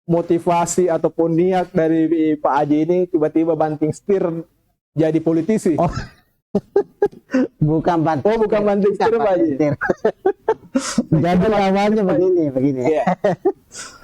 motivasi ataupun niat dari Pak Haji ini tiba-tiba banting setir jadi politisi? Oh, bukan banting. Oh, bukan banting setir, Pak Haji. Jadi awalnya begini. Iya.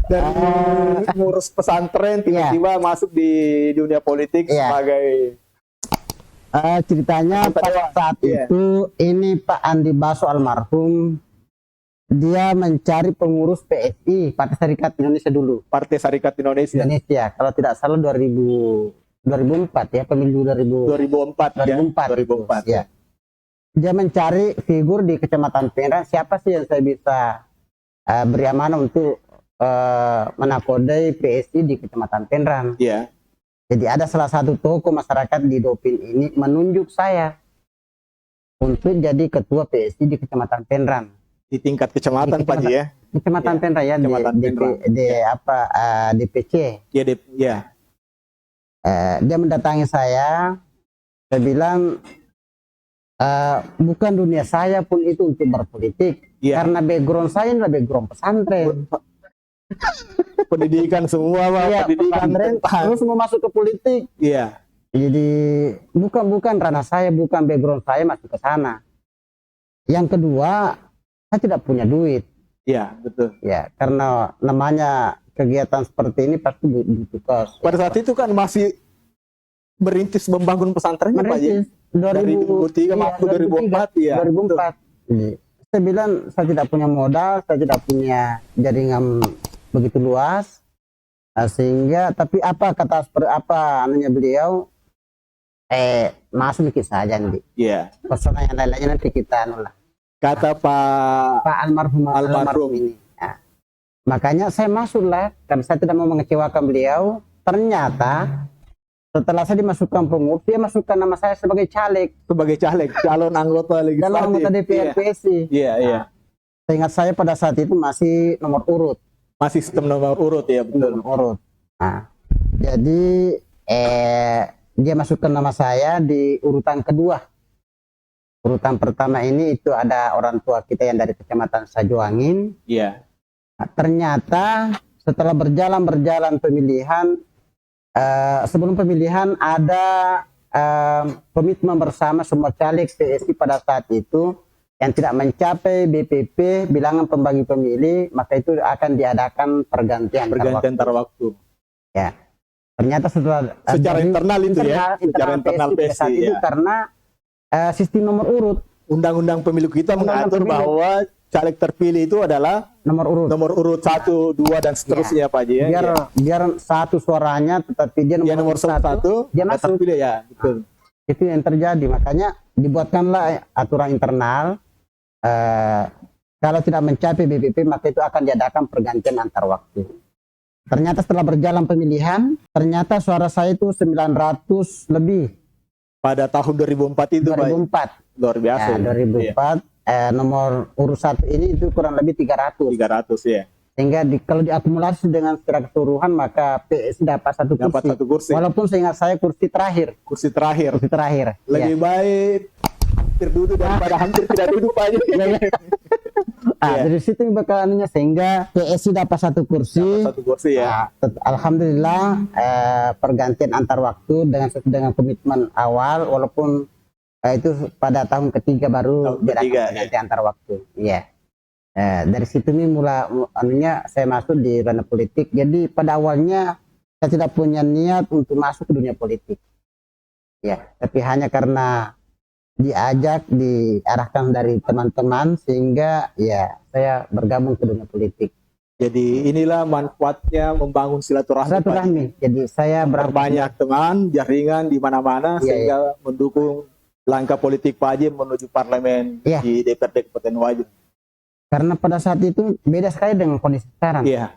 Dari ngurus pesantren tiba-tiba masuk di dunia politik sebagai ceritanya pada saat itu ini Pak Andi Baso almarhum, dia mencari pengurus PSI, Partai Serikat Indonesia dulu. Partai Serikat Indonesia. Kalau tidak salah 2004 ya, pemilu 2004 ya. Dia mencari figur di Kecamatan Penrang, siapa sih yang saya bisa beri amanah untuk menakodai PSI di Kecamatan Penrang. Iya. Jadi ada salah satu tokoh masyarakat di Dopin ini menunjuk saya untuk jadi ketua PSI di Kecamatan Penrang. Di tingkat kecamatan, Pak Haji ya? Kecamatan Penrang ya, DPC. Iya. Dia mendatangi saya bilang, bukan dunia saya pun itu untuk berpolitik, karena background saya adalah background pesantren. Pendidikan semua, Pak. Pendidikan terus mau masuk ke politik. Iya. Jadi bukan ranah saya, bukan background saya masuk ke sana. Yang kedua, saya tidak punya duit. Iya, betul. Ya, karena namanya kegiatan seperti ini pasti butuh kos. Pada saat itu kan masih merintis membangun pesantrennya, Pak Haji. 2003 maupun 2004 ya. 2004. Saya bilang saya tidak punya modal, saya tidak punya jaringan begitu luas, sehingga tapi ananya beliau masuk dikit saja nih. Iya. Personal yang lainnya nanti kita lah. Kata Pak almarhum ini. Nah, makanya saya masuklah karena saya tidak mau mengecewakan beliau. Ternyata setelah saya dimasukkan pengurus, dia masukkan nama saya sebagai caleg, calon anggota legislatif, calon anggota DPR PSI. Iya. Seingat saya pada saat itu masih nomor urut. Masih sistem nomor urut ya, betul. Nomor urut. Nah, jadi dia masukkan nama saya di urutan kedua. Urutan pertama ini itu ada orang tua kita yang dari Kecamatan Sajuangin. Iya. Nah, ternyata setelah berjalan pemilihan, sebelum pemilihan ada komitmen bersama semua caleg PSI pada saat itu yang tidak mencapai BPP bilangan pembagi pemilih, maka itu akan diadakan pergantian antar waktu. Ya, ternyata secara internal itu secara internal PSI itu karena sistem nomor urut. Undang-undang pemilu kita mengatur bahwa caleg terpilih itu adalah nomor urut 1, 2 dan seterusnya, Pak Haji ya. Biar satu suaranya, tetapi dia nomor satu dia masuk terpilih ya, betul. Itu yang terjadi, makanya dibuatkanlah aturan internal. Kalau tidak mencapai BPP maka itu akan diadakan pergantian antar waktu. Ternyata setelah berjalan pemilihan, ternyata suara saya itu 900 lebih. Pada tahun 2004 itu, 2004. Luar biasa. Ya, 2004. Nomor urut 1 ini itu kurang lebih 300 ya. Sehingga kalau diakumulasi dengan secara keseluruhan maka PSI dapat satu kursi. Walaupun seingat saya kursi terakhir. Lebih baik hampir duduk daripada hampir tidak duduk, Pak Haji. Dari situ bakalannya sehingga PSI dapat satu kursi. Ya. Alhamdulillah pergantian antar waktu dengan komitmen awal, walaupun itu pada tahun ketiga baru pergantian antar waktu. Iya. Dari situ nih saya masuk di ranah politik. Jadi pada awalnya saya tidak punya niat untuk masuk ke dunia politik. Ya, tapi hanya karena diarahkan dari teman-teman sehingga ya saya bergabung ke dunia politik. Jadi inilah manfaatnya membangun silaturahmi. Jadi saya berbanyak teman, jaringan di mana-mana sehingga mendukung langkah politik Pak Haji menuju parlemen di DPRD Kabupaten Wajo. Karena pada saat itu beda sekali dengan kondisi sekarang. Iya.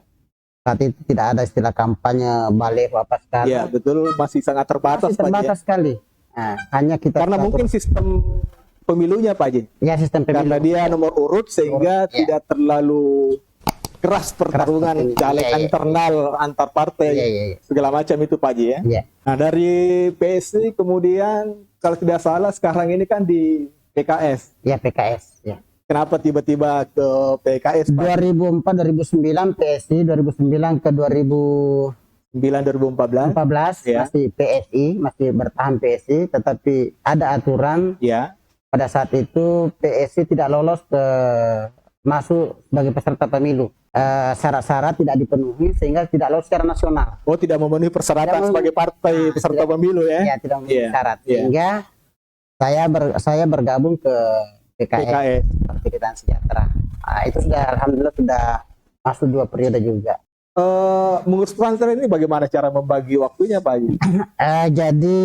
Saat itu tidak ada istilah kampanye balik apa sekarang. Iya, betul, masih sangat terbatas. Terbatas sekali. Nah, hanya kita karena mungkin sistem pemilunya, Pak Haji. Ya, sistem pemilu. Karena dia nomor urut sehingga tidak terlalu keras pertarungan caleg internal antar partai segala macam itu, Pak Haji ya. Nah, dari PSI kemudian kalau tidak salah sekarang ini kan di PKS. Ya, PKS. Ya. Kenapa tiba-tiba ke PKS, Pak? 2004 2009 PSI, 2009 ke 2014 ya. masih PSI, masih bertahan PSI, tetapi ada aturan Ya. pada saat itu PSI tidak lolos ke masuk sebagai peserta pemilu. Syarat-syarat tidak dipenuhi sehingga tidak lolos secara nasional. Oh, tidak memenuhi persyaratan sebagai partai peserta pemilu ya? Ya, tidak memenuhi Iya, syarat. iya. Sehingga saya bergabung ke PKS, Partai Keadilan Sejahtera. Itu sudah alhamdulillah sudah masuk 2 periode juga. Mengurus pesantren ini bagaimana cara membagi waktunya, Pak Haji? Jadi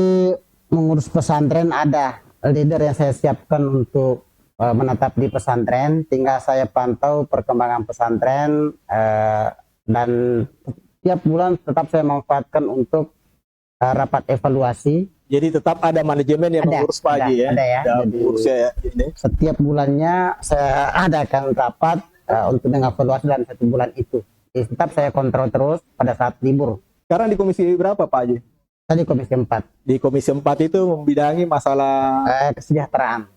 mengurus pesantren ada leader yang saya siapkan untuk menetap di pesantren, tinggal saya pantau perkembangan pesantren dan tiap bulan tetap saya manfaatkan untuk rapat evaluasi. Jadi tetap ada manajemen yang mengurus Pak Haji ya? Ada ya. Ada mengurusnya ya. Ini. Setiap bulannya saya adakan rapat untuk mengevaluasi dalam 1 bulan itu. Jadi tetap saya kontrol terus pada saat libur. Sekarang di komisi berapa, Pak Haji? Saya di komisi 4. Di komisi 4 itu membidangi masalah kesejahteraan.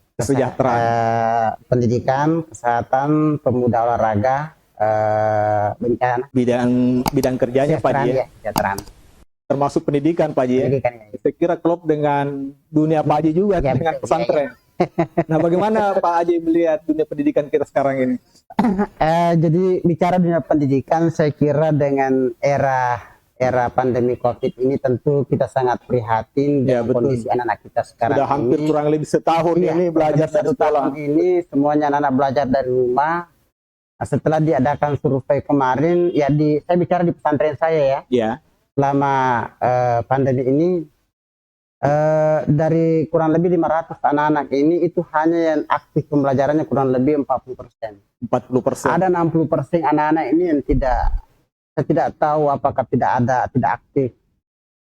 Pendidikan, kesehatan, pemuda olahraga, bencana. Bidang kerjanya Pak Haji ya? Kesejahteraan. Termasuk pendidikan Pak Haji ya? Saya kira klop dengan dunia Pak Haji juga ya, dengan pesantren. Ya. Nah, bagaimana Pak Haji melihat dunia pendidikan kita sekarang ini? Jadi bicara dunia pendidikan, saya kira dengan era pandemi COVID ini tentu kita sangat prihatin dengan kondisi anak-anak kita sekarang. Sudah hampir kurang lebih setahun ini belajar dari sekolah. Ini semuanya anak-anak belajar dari rumah. Nah, setelah diadakan survei kemarin, ya saya bicara di pesantren saya ya. Ya. Selama pandemi ini dari kurang lebih 500 anak-anak ini itu hanya yang aktif pembelajarannya kurang lebih 40%. 40%. Ada 60% anak-anak ini yang saya tidak tahu apakah tidak aktif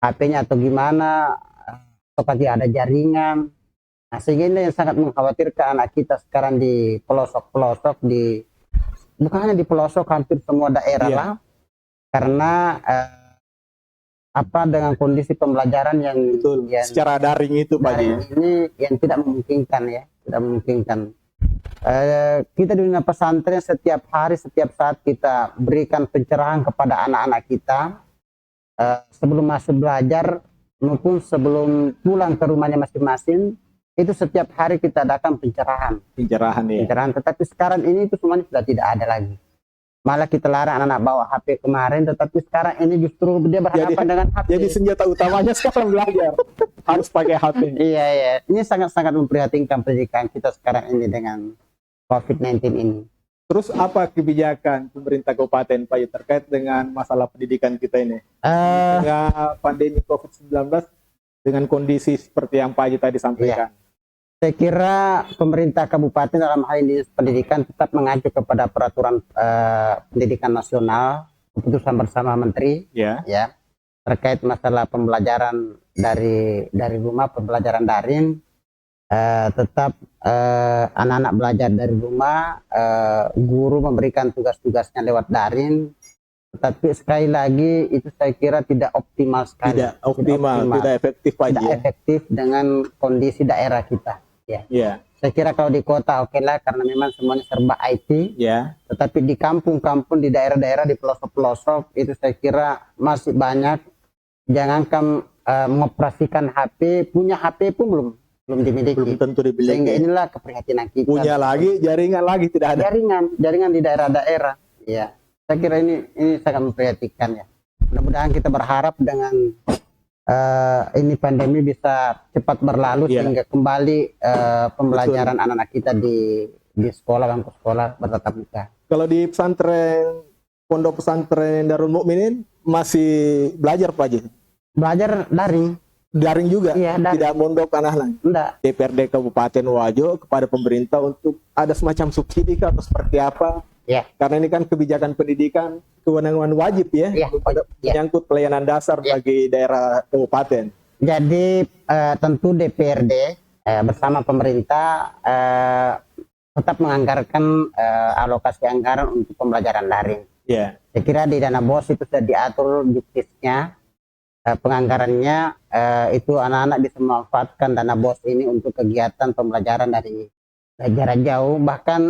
HP-nya atau gimana, apakah tidak ada jaringan. Nah, sehingga ini yang sangat mengkhawatirkan anak kita sekarang di pelosok-pelosok, bukan hanya di pelosok, hampir semua daerah lah, karena dengan kondisi pembelajaran yang secara daring itu Pak Haji ini yang tidak memungkinkan ya, tidak memungkinkan. Kita di dunia pesantren setiap hari, setiap saat kita berikan pencerahan kepada anak-anak kita sebelum masuk belajar maupun sebelum pulang ke rumahnya masing-masing. Itu setiap hari kita adakan pencerahan ya. Tetapi sekarang ini itu semuanya sudah tidak ada lagi. Malah kita larang anak-anak bawa HP kemarin, tetapi sekarang ini justru dia berhadapan dengan HP. Jadi senjata utamanya sekarang belajar harus pakai HP. Iya. Ini sangat-sangat memprihatinkan pendidikan kita sekarang ini dengan COVID-19 ini. Terus apa kebijakan pemerintah kabupaten Pak terkait dengan masalah pendidikan kita ini? Dengan pandemi COVID-19 dengan kondisi seperti yang Pak Haji tadi sampaikan. Iya. Saya kira pemerintah kabupaten dalam hal ini pendidikan tetap mengacu kepada peraturan pendidikan nasional, keputusan bersama menteri, ya, terkait masalah pembelajaran dari rumah, pembelajaran daring. Tetap anak-anak belajar dari rumah, guru memberikan tugas-tugasnya lewat daring, tetapi sekali lagi itu saya kira tidak optimal sekali. Tidak optimal, tidak efektif Pak Haji. Tidak efektif dengan kondisi daerah kita. Ya. Saya kira kalau di kota oke lah karena memang semuanya serba IT. Ya. Tetapi di kampung-kampung, di daerah-daerah, di pelosok-pelosok itu saya kira masih banyak. Jangankan mengoperasikan HP, punya HP pun belum dimiliki. Belum tentu dimiliki. Sehingga inilah keprihatinan kita. Punya lagi, jaringan lagi tidak ada. Jaringan di daerah-daerah. Ya. Saya kira ini sangat memprihatinkan ya. Mudah-mudahan kita berharap dengan ini pandemi bisa cepat berlalu sehingga kembali pembelajaran anak-anak kita di sekolah, bangku sekolah bertatap muka. Kalau di pesantren, pondok pesantren Darul Mukminin masih belajar Pak Haji? Belajar daring. Daring juga? Iya, daring. Tidak mondok anak-anak? Enggak. DPRD Kabupaten Wajo kepada pemerintah untuk ada semacam subsidi atau seperti apa? Ya. Karena ini kan kebijakan pendidikan kewenangan wajib ya, menyangkut pelayanan dasar bagi daerah kabupaten. Jadi tentu DPRD bersama pemerintah tetap menganggarkan alokasi anggaran untuk pembelajaran daring. Yeah. Saya kira di dana BOS itu sudah diatur juknisnya, penganggarannya itu anak-anak bisa memanfaatkan dana BOS ini untuk kegiatan pembelajaran dari jarak jauh. Bahkan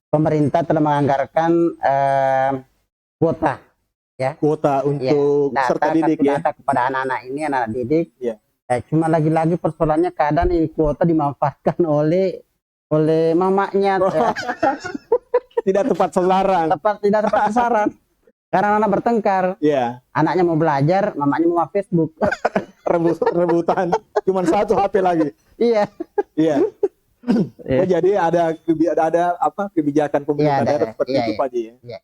pemerintah telah menganggarkan kuota Kuota untuk peserta didik ya. data kepada anak-anak ini, anak didik. Ya. Cuma lagi-lagi persoalannya keadaan ini kuota dimanfaatkan oleh mamanya. Tidak tepat sasaran. Tidak tepat sasaran. Karena anak bertengkar. Iya. Anaknya mau belajar, mamanya mau Facebook. Rebutan. Cuman satu HP lagi. Iya. Iya. Oh, jadi ada apa kebijakan pemerintah Iya, daerah seperti iya, itu iya. Pak Ji ya. Iya.